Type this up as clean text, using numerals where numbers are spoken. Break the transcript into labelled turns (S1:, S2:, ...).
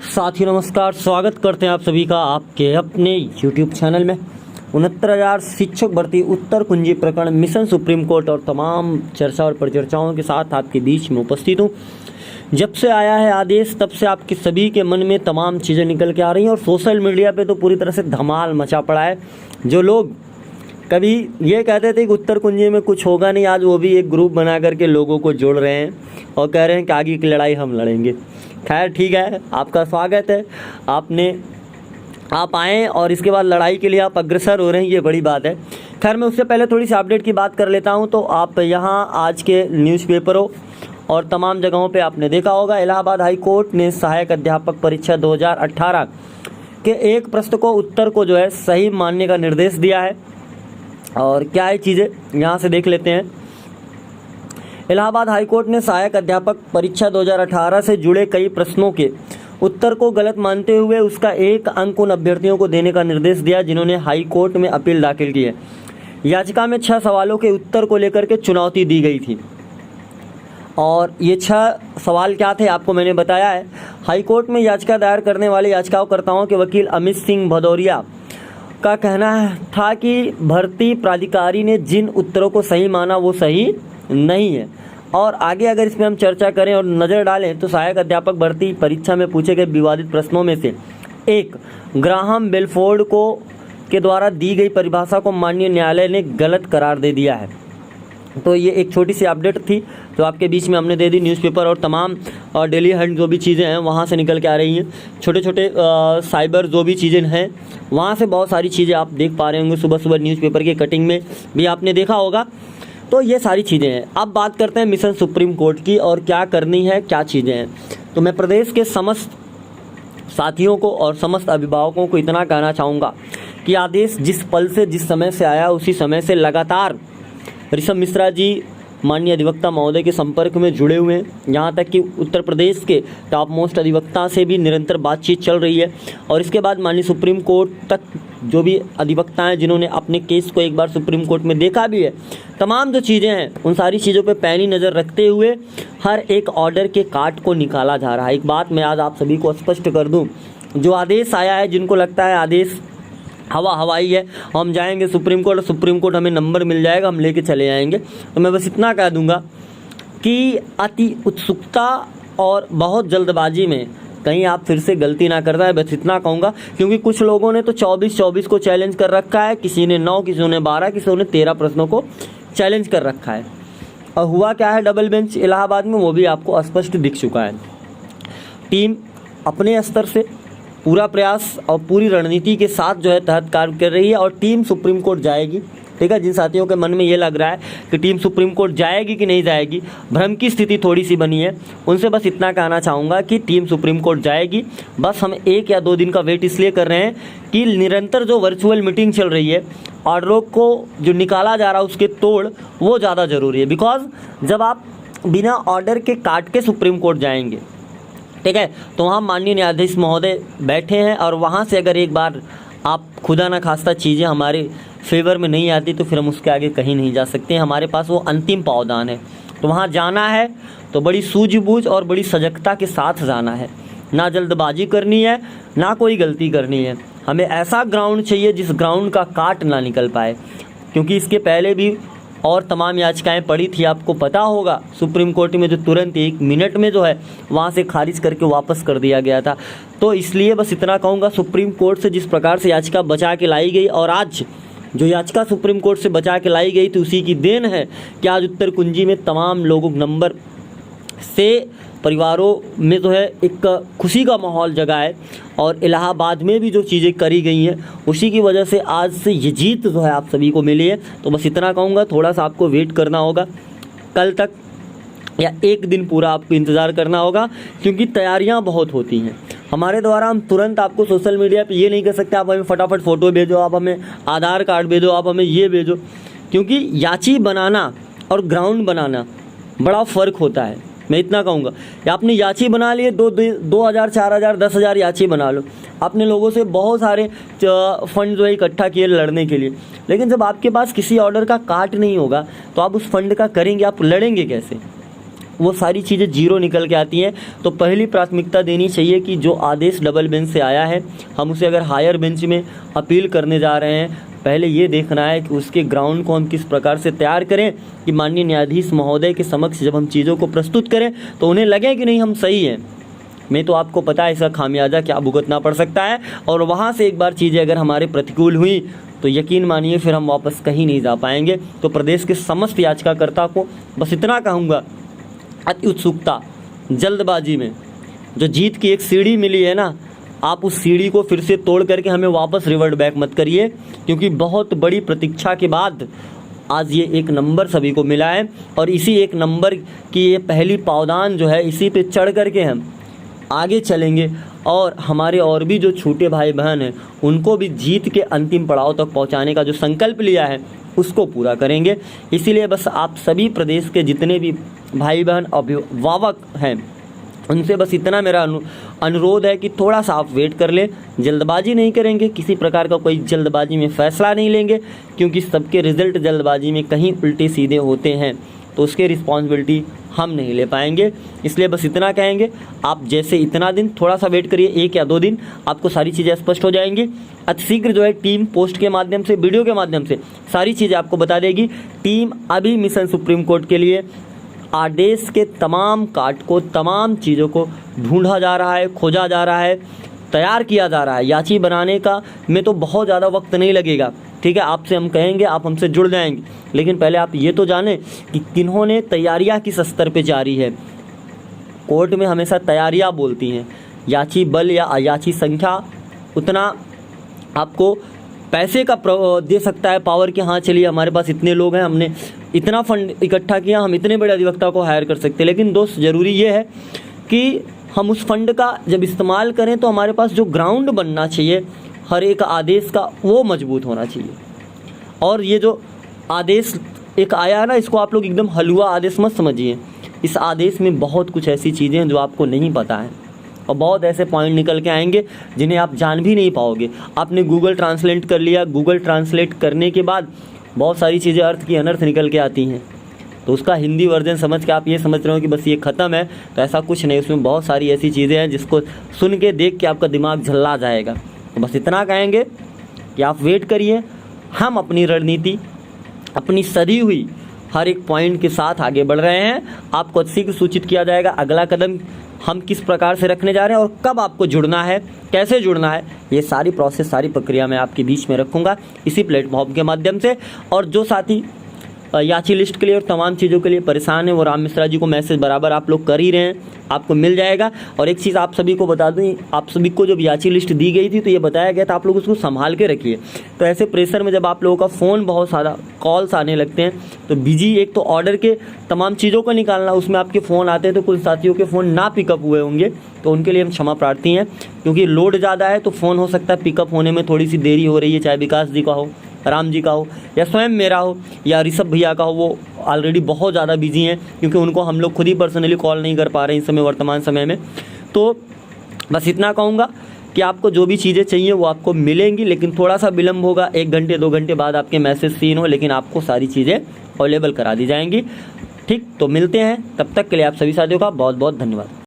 S1: साथियों नमस्कार, स्वागत करते हैं आप सभी का आपके अपने YouTube चैनल में। 69,000 शिक्षक भर्ती उत्तर कुंजी प्रकरण मिशन सुप्रीम कोर्ट और तमाम चर्चा और परिचर्चाओं के साथ आपके बीच में उपस्थित हूँ। जब से आया है आदेश तब से आपके सभी के मन में तमाम चीज़ें निकल के आ रही हैं और सोशल मीडिया पे तो पूरी तरह से धमाल मचा पड़ा है। जो लोग कभी ये कहते थे कि उत्तर कुंजी में कुछ होगा नहीं, आज वो भी एक ग्रुप बना करके लोगों को जोड़ रहे हैं और कह रहे हैं कि आगे की लड़ाई हम लड़ेंगे। खैर ठीक है, आपका स्वागत है, आप आएँ और इसके बाद लड़ाई के लिए आप अग्रसर हो रहे हैं, ये बड़ी बात है। खैर मैं उससे पहले थोड़ी सी अपडेट की बात कर लेता हूँ। तो आप यहाँ आज के न्यूज़पेपरों और तमाम जगहों पे आपने देखा होगा, इलाहाबाद हाई कोर्ट ने सहायक अध्यापक परीक्षा 2018 के एक प्रश्न को उत्तर को जो है सही मानने का निर्देश दिया है। और क्या है चीज़ें यहाँ से देख लेते हैं। इलाहाबाद हाईकोर्ट ने सहायक अध्यापक परीक्षा 2018 से जुड़े कई प्रश्नों के उत्तर को गलत मानते हुए उसका 1 अंक उन अभ्यर्थियों को देने का निर्देश दिया जिन्होंने हाई कोर्ट में अपील दाखिल की है। याचिका में 6 सवालों के उत्तर को लेकर के चुनौती दी गई थी और ये 6 सवाल क्या थे आपको मैंने बताया है। हाईकोर्ट में याचिका दायर करने वाले याचिकाकर्ताओं के वकील अमित सिंह भदौरिया का कहना था कि भर्ती प्राधिकारी ने जिन उत्तरों को सही माना वो सही नहीं है। और आगे अगर इसमें हम चर्चा करें और नज़र डालें तो सहायक अध्यापक भर्ती परीक्षा में पूछे गए विवादित प्रश्नों में से एक ग्राहम बेलफोर्ड के द्वारा दी गई परिभाषा को माननीय न्यायालय ने गलत करार दे दिया है। तो ये एक छोटी सी अपडेट थी जो आपके बीच में हमने दे दी। न्यूज़पेपर और तमाम डेली हंट जो भी चीज़ें हैं वहाँ से निकल के आ रही हैं, छोटे छोटे साइबर जो भी चीज़ें हैं वहाँ से बहुत सारी चीज़ें आप देख पा रहे होंगे। सुबह सुबह न्यूज़पेपर की कटिंग में भी आपने देखा होगा। तो ये सारी चीज़ें हैं। अब बात करते हैं मिशन सुप्रीम कोर्ट की और क्या करनी है, क्या चीज़ें हैं। तो मैं प्रदेश के समस्त साथियों को और समस्त अभिभावकों को इतना कहना चाहूँगा कि आदेश जिस पल से जिस समय से आया उसी समय से लगातार ऋषभ मिश्रा जी माननीय अधिवक्ता महोदय के संपर्क में जुड़े हुए हैं। यहाँ तक कि उत्तर प्रदेश के टॉप मोस्ट अधिवक्ता से भी निरंतर बातचीत चल रही है। और इसके बाद माननीय सुप्रीम कोर्ट तक जो भी अधिवक्ता हैं जिन्होंने अपने केस को एक बार सुप्रीम कोर्ट में देखा भी है, तमाम जो चीज़ें हैं उन सारी चीज़ों पे पैनी नज़र रखते हुए हर एक ऑर्डर के काट को निकाला जा रहा है। एक बात मैं आज आप सभी को स्पष्ट कर दूँ, जो आदेश आया है, जिनको लगता है आदेश हवाई है, हम जाएंगे सुप्रीम कोर्ट और सुप्रीम कोर्ट हमें नंबर मिल जाएगा, हम लेके चले जाएंगे, तो मैं बस इतना कह दूंगा कि अति उत्सुकता और बहुत जल्दबाजी में कहीं आप फिर से गलती ना करता है, बस इतना कहूँगा। क्योंकि कुछ लोगों ने तो 24 को चैलेंज कर रखा है, किसी ने 9, किसी ने 12, किसी ने 13 प्रश्नों को चैलेंज कर रखा है। और हुआ क्या है डबल बेंच इलाहाबाद में, वो भी आपको स्पष्ट दिख चुका है। टीम अपने स्तर से पूरा प्रयास और पूरी रणनीति के साथ जो है तहत कार्य कर रही है और टीम सुप्रीम कोर्ट जाएगी। ठीक है, जिन साथियों के मन में ये लग रहा है कि टीम सुप्रीम कोर्ट जाएगी कि नहीं जाएगी, भ्रम की स्थिति थोड़ी सी बनी है, उनसे बस इतना कहना चाहूँगा कि टीम सुप्रीम कोर्ट जाएगी। बस हम 1 या 2 दिन का वेट इसलिए कर रहे हैं कि निरंतर जो वर्चुअल मीटिंग चल रही है, ऑर्डरों को जो निकाला जा रहा है उसके तोड़ वो ज़्यादा ज़रूरी है। बिकॉज जब आप बिना ऑर्डर के काट के सुप्रीम कोर्ट जाएंगे, ठीक है, तो वहाँ माननीय न्यायाधीश महोदय बैठे हैं और वहाँ से अगर एक बार आप खुदा ना खास्ता चीज़ें हमारे फेवर में नहीं आती तो फिर हम उसके आगे कहीं नहीं जा सकते। हमारे पास वो अंतिम पावदान है। तो वहाँ जाना है तो बड़ी सूझबूझ और बड़ी सजगता के साथ जाना है, ना जल्दबाजी करनी है, ना कोई गलती करनी है। हमें ऐसा ग्राउंड चाहिए जिस ग्राउंड का काट ना निकल पाए, क्योंकि इसके पहले भी और तमाम याचिकाएं पड़ी थी, आपको पता होगा सुप्रीम कोर्ट में, जो तुरंत 1 मिनट में जो है वहां से खारिज करके वापस कर दिया गया था। तो इसलिए बस इतना कहूँगा, सुप्रीम कोर्ट से जिस प्रकार से याचिका बचा के लाई गई और आज जो याचिका सुप्रीम कोर्ट से बचा के लाई गई थी उसी की देन है कि आज उत्तर कुंजी में तमाम लोगों नंबर से परिवारों में जो है एक खुशी का माहौल जगा है और इलाहाबाद में भी जो चीज़ें करी गई हैं उसी की वजह से आज से ये जीत जो है आप सभी को मिली है। तो बस इतना कहूँगा, थोड़ा सा आपको वेट करना होगा, कल तक या 1 दिन पूरा आपको इंतज़ार करना होगा, क्योंकि तैयारियाँ बहुत होती हैं हमारे द्वारा। हम तुरंत आपको सोशल मीडिया पे ये नहीं कर सकते आप हमें फटाफट फ़ोटो भेजो, आप हमें आधार कार्ड भेजो, आप हमें ये भेजो, क्योंकि याची बनाना और ग्राउंड बनाना बड़ा फ़र्क होता है। मैं इतना कहूँगा, आपने याची बना लिए, 2,000 4,000 10,000 याची बना लो, आपने लोगों से बहुत सारे फंड जो है इकट्ठा किए लड़ने के लिए, लेकिन जब आपके पास किसी ऑर्डर का काट नहीं होगा तो आप उस फंड का करेंगे, आप लड़ेंगे कैसे? वो सारी चीज़ें जीरो निकल के आती हैं। तो पहली प्राथमिकता देनी चाहिए कि जो आदेश डबल बेंच से आया है, हम उसे अगर हायर बेंच में अपील करने जा रहे हैं, पहले ये देखना है कि उसके ग्राउंड को हम किस प्रकार से तैयार करें कि माननीय न्यायाधीश महोदय के समक्ष जब हम चीज़ों को प्रस्तुत करें तो उन्हें लगे कि नहीं हम सही हैं। मैं तो आपको पता है इसका खामियाजा क्या भुगतना पड़ सकता है, और वहाँ से एक बार चीज़ें अगर हमारे प्रतिकूल हुई तो यकीन मानिए फिर हम वापस कहीं नहीं जा पाएंगे। तो प्रदेश के समस्त याचिकाकर्ता को बस इतना कहूँगा, अति उत्सुकता, जल्दबाजी में जो जीत की एक सीढ़ी मिली है ना, आप उस सीढ़ी को फिर से तोड़ करके हमें वापस रिवर्ट बैक मत करिए, क्योंकि बहुत बड़ी प्रतीक्षा के बाद आज ये एक नंबर सभी को मिला है, और इसी एक नंबर की ये पहली पावदान जो है, इसी पे चढ़ करके हम आगे चलेंगे और हमारे और भी जो छोटे भाई बहन हैं उनको भी जीत के अंतिम पड़ाव तक पहुंचाने का जो संकल्प लिया है उसको पूरा करेंगे। इसीलिए बस आप सभी प्रदेश के जितने भी भाई बहन अभिभावक हैं उनसे बस इतना मेरा अनुरोध है कि थोड़ा सा आप वेट कर लें, जल्दबाजी नहीं करेंगे, किसी प्रकार का कोई जल्दबाजी में फ़ैसला नहीं लेंगे, क्योंकि सबके रिज़ल्ट जल्दबाजी में कहीं उल्टे सीधे होते हैं तो उसके रिस्पॉन्सिबिलिटी हम नहीं ले पाएंगे। इसलिए बस इतना कहेंगे, आप जैसे इतना दिन थोड़ा सा वेट करिए, 1 या 2 दिन, आपको सारी चीज़ें स्पष्ट हो जाएंगी। अतिशीघ्र जो है टीम पोस्ट के माध्यम से, वीडियो के माध्यम से सारी चीज़ें आपको बता देगी। टीम अभी मिशन सुप्रीम कोर्ट के लिए आदेश के तमाम काट को, तमाम चीज़ों को ढूंढा जा रहा है, खोजा जा रहा है, तैयार किया जा रहा है। याची बनाने का में तो बहुत ज़्यादा वक्त नहीं लगेगा, ठीक है। आपसे हम कहेंगे, आप हमसे जुड़ जाएंगे, लेकिन पहले आप ये तो जानें कि किन्होंने तैयारियां किस स्तर पे जारी है। कोर्ट में हमेशा तैयारियां बोलती हैं, याची बल या अयाची संख्या उतना आपको पैसे का दे सकता है पावर कि हाँ चलिए हमारे पास इतने लोग हैं, हमने इतना फंड इकट्ठा किया, हम इतने बड़े अधिवक्ता को हायर कर सकते हैं। लेकिन दोस्त ज़रूरी ये है कि हम उस फंड का जब इस्तेमाल करें तो हमारे पास जो ग्राउंड बनना चाहिए हर एक आदेश का, वो मजबूत होना चाहिए। और ये जो आदेश एक आया है ना, इसको आप लोग एकदम हलवा आदेश मत समझिए। इस आदेश में बहुत कुछ ऐसी चीज़ें हैं जो आपको नहीं पता है, और बहुत ऐसे पॉइंट निकल के आएंगे जिन्हें आप जान भी नहीं पाओगे। आपने गूगल ट्रांसलेट कर लिया, गूगल ट्रांसलेट करने के बाद बहुत सारी चीज़ें अर्थ की अनर्थ निकल के आती हैं, तो उसका हिंदी वर्जन समझ के आप ये समझ रहे हो कि बस ये ख़त्म है, तो ऐसा कुछ नहीं। उसमें बहुत सारी ऐसी चीज़ें हैं जिसको सुन के देख के आपका दिमाग झल्ला जाएगा। तो बस इतना कहेंगे कि आप वेट करिए, हम अपनी रणनीति, अपनी सधी हुई हर एक पॉइंट के साथ आगे बढ़ रहे हैं। आपको शीघ्र सूचित किया जाएगा अगला कदम हम किस प्रकार से रखने जा रहे हैं और कब आपको जुड़ना है, कैसे जुड़ना है, ये सारी प्रोसेस, सारी प्रक्रिया मैं आपके बीच में रखूँगा इसी प्लेटफॉर्म के माध्यम से। और जो साथी याची लिस्ट के लिए और तमाम चीज़ों के लिए परेशान है, वो राम मिश्रा जी को मैसेज बराबर आप लोग कर ही रहे हैं, आपको मिल जाएगा। और एक चीज़ आप सभी को बता दूँ, आप सभी को जब याची लिस्ट दी गई थी तो ये बताया गया था आप लोग उसको संभाल के रखिए। तो ऐसे प्रेशर में जब आप लोगों का फ़ोन बहुत सारा कॉल्स आने लगते हैं तो बिजी, एक तो ऑर्डर के तमाम चीज़ों को निकालना, उसमें आपके फ़ोन आते हैं तो कुछ साथियों के फ़ोन ना पिकअप हुए होंगे, तो उनके लिए हम क्षमा प्रार्थी हैं, क्योंकि लोड ज़्यादा है तो फ़ोन हो सकता है पिकअप होने में थोड़ी सी देरी हो रही है, चाहे विकास जी का हो, राम जी का हो, या स्वयं मेरा हो, या ऋषभ भैया का हो। वो ऑलरेडी बहुत ज़्यादा बिजी हैं, क्योंकि उनको हम लोग खुद ही पर्सनली कॉल नहीं कर पा रहे हैं इस समय, वर्तमान समय में। तो बस इतना कहूँगा कि आपको जो भी चीज़ें चाहिए वो आपको मिलेंगी, लेकिन थोड़ा सा विलम्ब होगा, 1 घंटे 2 घंटे बाद आपके मैसेज सीन हो, लेकिन आपको सारी चीज़ें अवेलेबल करा दी जाएंगी। ठीक, तो मिलते हैं, तब तक के लिए आप सभी साथियों का बहुत बहुत धन्यवाद।